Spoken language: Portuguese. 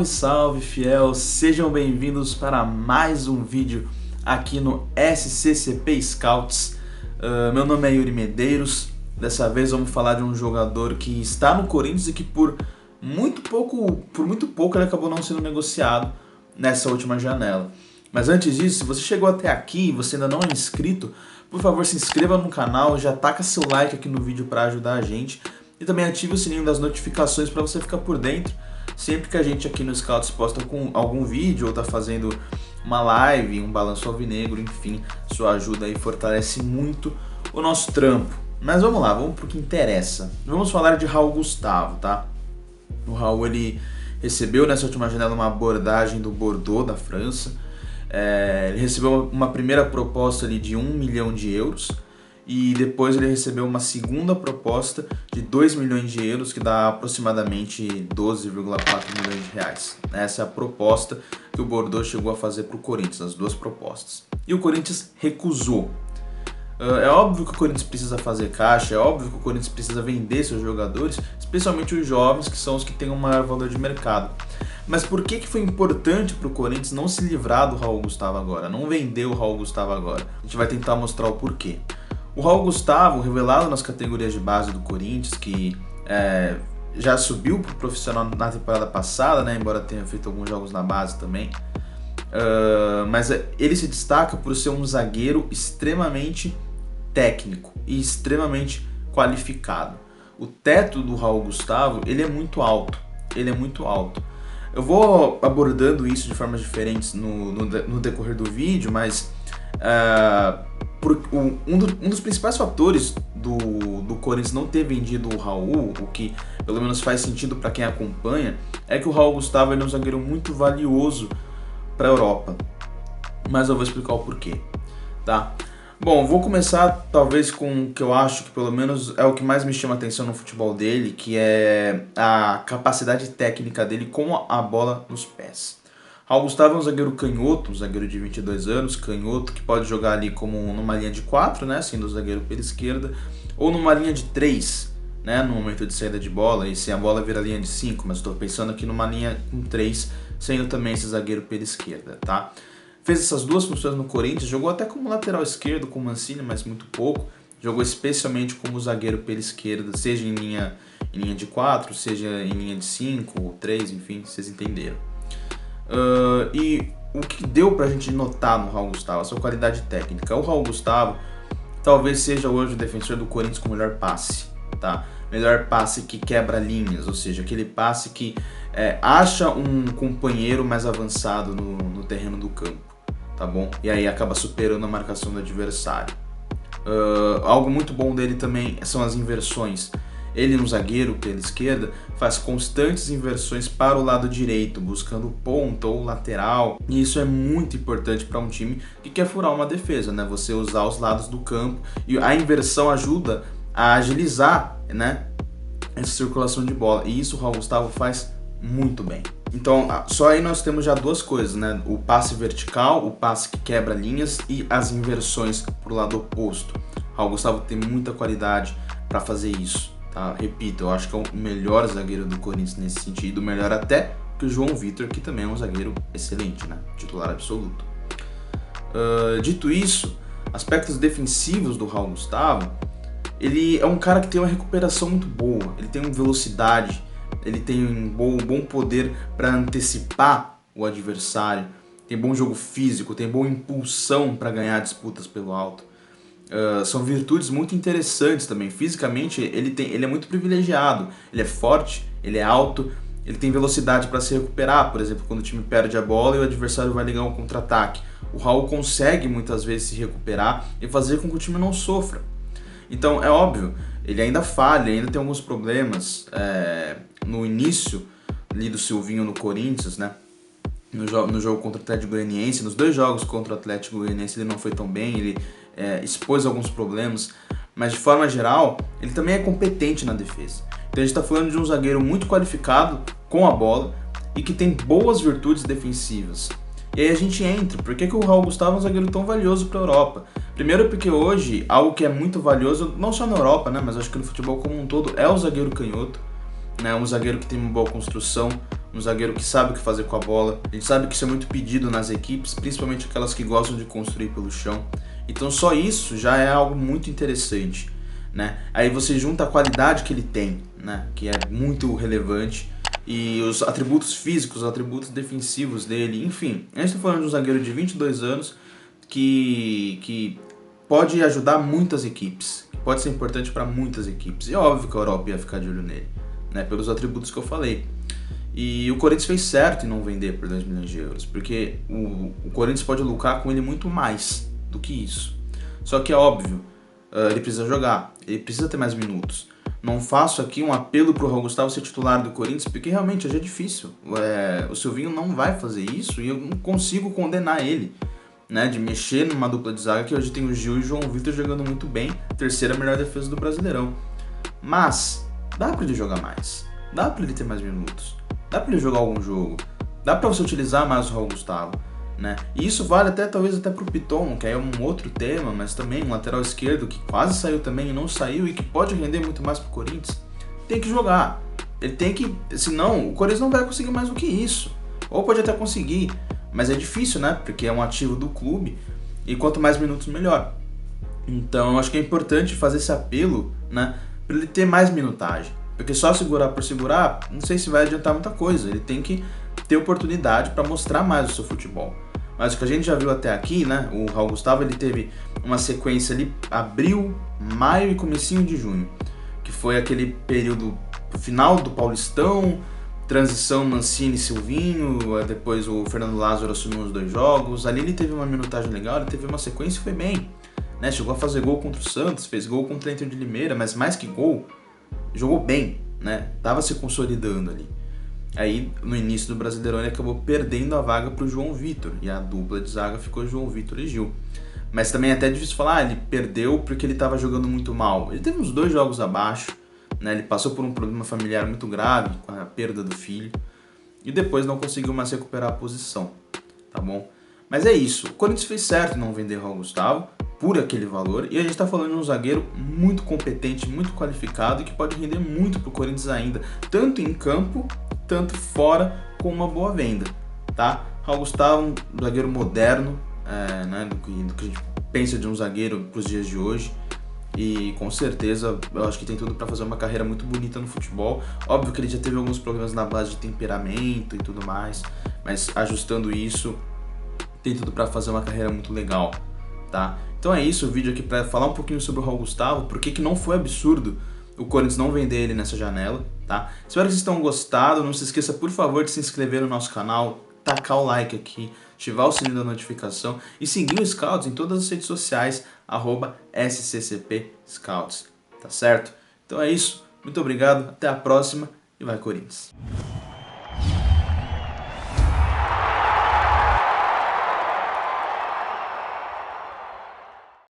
Salve, salve, fiel! Sejam bem-vindos para mais um vídeo aqui no SCCP Scouts. Meu nome é Yuri Medeiros. Dessa vez vamos falar de um jogador que está no Corinthians e que por muito pouco ele acabou não sendo negociado nessa última janela. Mas antes disso, se você chegou até aqui e você ainda não é inscrito, por favor se inscreva no canal, já taca seu like aqui no vídeo para ajudar a gente e também ative o sininho das notificações para você ficar por dentro sempre que a gente aqui no Scouts posta com algum vídeo ou tá fazendo uma live, um balanço alvinegro, enfim, sua ajuda aí fortalece muito o nosso trampo. Mas vamos lá, vamos pro que interessa. Vamos falar de Raul Gustavo, tá? O Raul, ele recebeu nessa última janela uma abordagem do Bordeaux, da França. Ele recebeu uma primeira proposta ali de 1 milhão de euros e depois ele recebeu uma segunda proposta de 2 milhões de euros, que dá aproximadamente 12,4 milhões de reais. Essa é a proposta que o Bordeaux chegou a fazer para o Corinthians, as duas propostas. E o Corinthians recusou. É óbvio que o Corinthians precisa fazer caixa, é óbvio que o Corinthians precisa vender seus jogadores, especialmente os jovens, que são os que têm um maior valor de mercado. Mas por que foi importante para o Corinthians não se livrar do Raul Gustavo agora, não vender o Raul Gustavo agora? A gente vai tentar mostrar o porquê. O Raul Gustavo, revelado nas categorias de base do Corinthians, que já subiu para o profissional na temporada passada, né, embora tenha feito alguns jogos na base também, mas ele se destaca por ser um zagueiro extremamente técnico e extremamente qualificado. O teto do Raul Gustavo, ele é muito alto, Eu vou abordando isso de formas diferentes no decorrer do vídeo, mas um dos principais fatores do Corinthians não ter vendido o Raul, o que pelo menos faz sentido para quem acompanha, é que o Raul Gustavo é um zagueiro muito valioso para a Europa. Mas eu vou explicar o porquê, tá? Bom, vou começar talvez com o que eu acho que pelo menos é o que mais me chama a atenção no futebol dele, que é a capacidade técnica dele com a bola nos pés. Raul Gustavo é um zagueiro canhoto, um zagueiro de 22 anos, canhoto, que pode jogar ali como numa linha de 4, né, sendo o zagueiro pela esquerda, ou numa linha de 3, né, no momento de saída de bola, e se a bola vira linha de 5, mas estou pensando aqui numa linha com 3, sendo também esse zagueiro pela esquerda, tá? Fez essas duas funções no Corinthians, jogou até como lateral esquerdo com o Mancini, mas muito pouco. Jogou especialmente como zagueiro pela esquerda, seja em linha de 4, seja em linha de 5 ou 3, enfim, vocês entenderam. E o que deu pra gente notar no Raul Gustavo, a sua qualidade técnica. O Raul Gustavo talvez seja hoje o defensor do Corinthians com o melhor passe, tá? Melhor passe que quebra linhas, ou seja, aquele passe que acha um companheiro mais avançado no terreno do campo, tá bom? E aí acaba superando a marcação do adversário. Algo muito bom dele também são as inversões. Ele, no zagueiro pela esquerda, faz constantes inversões para o lado direito, buscando ponta ou lateral. E isso é muito importante para um time que quer furar uma defesa, né? Você usar os lados do campo. E a inversão ajuda a agilizar, né, essa circulação de bola. E isso o Raul Gustavo faz muito bem. Então, só aí nós temos já duas coisas, né? O passe vertical, o passe que quebra linhas e as inversões para o lado oposto. O Raul Gustavo tem muita qualidade para fazer isso. Tá? Repito, eu acho que é o melhor zagueiro do Corinthians nesse sentido, melhor até que o João Vitor, que também é um zagueiro excelente, né? Titular absoluto. Dito isso, aspectos defensivos do Raul Gustavo, ele é um cara que tem uma recuperação muito boa, ele tem uma velocidade, ele tem um bom poder para antecipar o adversário, tem bom jogo físico, tem boa impulsão para ganhar disputas pelo alto. São virtudes muito interessantes também. Fisicamente ele é muito privilegiado, ele é forte, ele é alto, ele tem velocidade para se recuperar, por exemplo, quando o time perde a bola e o adversário vai ligar um contra-ataque. O Raul consegue muitas vezes se recuperar e fazer com que o time não sofra. Então é óbvio, ele ainda falha, ainda tem alguns problemas no início ali do Silvinho no Corinthians, né? No jogo contra o Atlético Goianiense, nos dois jogos contra o Atlético Goianiense ele não foi tão bem, ele expôs alguns problemas, mas de forma geral ele também é competente na defesa. Então a gente está falando de um zagueiro muito qualificado com a bola e que tem boas virtudes defensivas. E aí a gente entra, por que o Raul Gustavo é um zagueiro tão valioso para a Europa? Primeiro porque hoje, algo que é muito valioso, não só na Europa, né, mas acho que no futebol como um todo, é o zagueiro canhoto. né? Um zagueiro que tem uma boa construção, um zagueiro que sabe o que fazer com a bola. A gente sabe que isso é muito pedido nas equipes, principalmente aquelas que gostam de construir pelo chão. Então só isso já é algo muito interessante, né? Aí você junta a qualidade que ele tem, né? Que é muito relevante, e os atributos físicos, os atributos defensivos dele, enfim. A gente está falando de um zagueiro de 22 anos que pode ajudar muitas equipes, que pode ser importante para muitas equipes. E é óbvio que a Europa ia ficar de olho nele, né? Pelos atributos que eu falei. E o Corinthians fez certo em não vender por 2 milhões de euros, porque o Corinthians pode lucrar com ele muito mais do que isso. Só que é óbvio, ele precisa jogar, ele precisa ter mais minutos. Não faço aqui um apelo pro Raul Gustavo ser titular do Corinthians, porque realmente hoje é difícil. O Silvinho não vai fazer isso e eu não consigo condenar ele, né, de mexer numa dupla de zaga que hoje tem o Gil e o João Vitor jogando muito bem, terceira melhor defesa do Brasileirão. Mas dá pra ele jogar mais, dá pra ele ter mais minutos, dá pra ele jogar algum jogo, dá pra você utilizar mais o Raul Gustavo, né? E isso vale até talvez até pro Piton, que é um outro tema, mas também um lateral esquerdo que quase saiu também e não saiu e que pode render muito mais pro Corinthians. Tem que jogar, ele tem que, senão o Corinthians não vai conseguir mais do que isso, ou pode até conseguir, mas é difícil, né? Porque é um ativo do clube e quanto mais minutos melhor. Então eu acho que é importante fazer esse apelo, né, para ele ter mais minutagem, porque só segurar por segurar, não sei se vai adiantar muita coisa. Ele tem que ter oportunidade para mostrar mais o seu futebol. Mas o que a gente já viu até aqui, né, o Raul Gustavo, ele teve uma sequência ali, abril, maio e comecinho de junho, que foi aquele período final do Paulistão, transição Mancini e Silvinho, depois o Fernando Lázaro assumiu os 2 jogos, ali ele teve uma minutagem legal, ele teve uma sequência e foi bem, né? Chegou a fazer gol contra o Santos, fez gol contra o Inter de Limeira, mas mais que gol, jogou bem, né? Tava se consolidando ali. Aí, no início do Brasileirão, ele acabou perdendo a vaga para o João Vitor, e a dupla de zaga ficou João Vitor e Gil. Mas também é até difícil falar, ele perdeu porque ele estava jogando muito mal. Ele teve uns 2 jogos abaixo, né? Ele passou por um problema familiar muito grave, com a perda do filho, e depois não conseguiu mais recuperar a posição, tá bom? Mas é isso, o Corinthians fez certo em não vender o Raul Gustavo por aquele valor, e a gente está falando de um zagueiro muito competente, muito qualificado, e que pode render muito pro Corinthians ainda, tanto em campo, tanto fora, com uma boa venda, tá? Raul Gustavo, um zagueiro moderno, né, do que a gente pensa de um zagueiro para os dias de hoje, e com certeza eu acho que tem tudo para fazer uma carreira muito bonita no futebol. Óbvio que ele já teve alguns problemas na base de temperamento e tudo mais, mas ajustando isso, tem tudo para fazer uma carreira muito legal, tá? Então é isso, o vídeo aqui para falar um pouquinho sobre o Raul Gustavo, porque que não foi absurdo o Corinthians não vender ele nessa janela, tá? Espero que vocês tenham gostado, não se esqueça por favor de se inscrever no nosso canal, tacar o like aqui, ativar o sininho da notificação e seguir o Scouts em todas as redes sociais, @SCCP Scouts, tá certo? Então é isso, muito obrigado, até a próxima e vai Corinthians!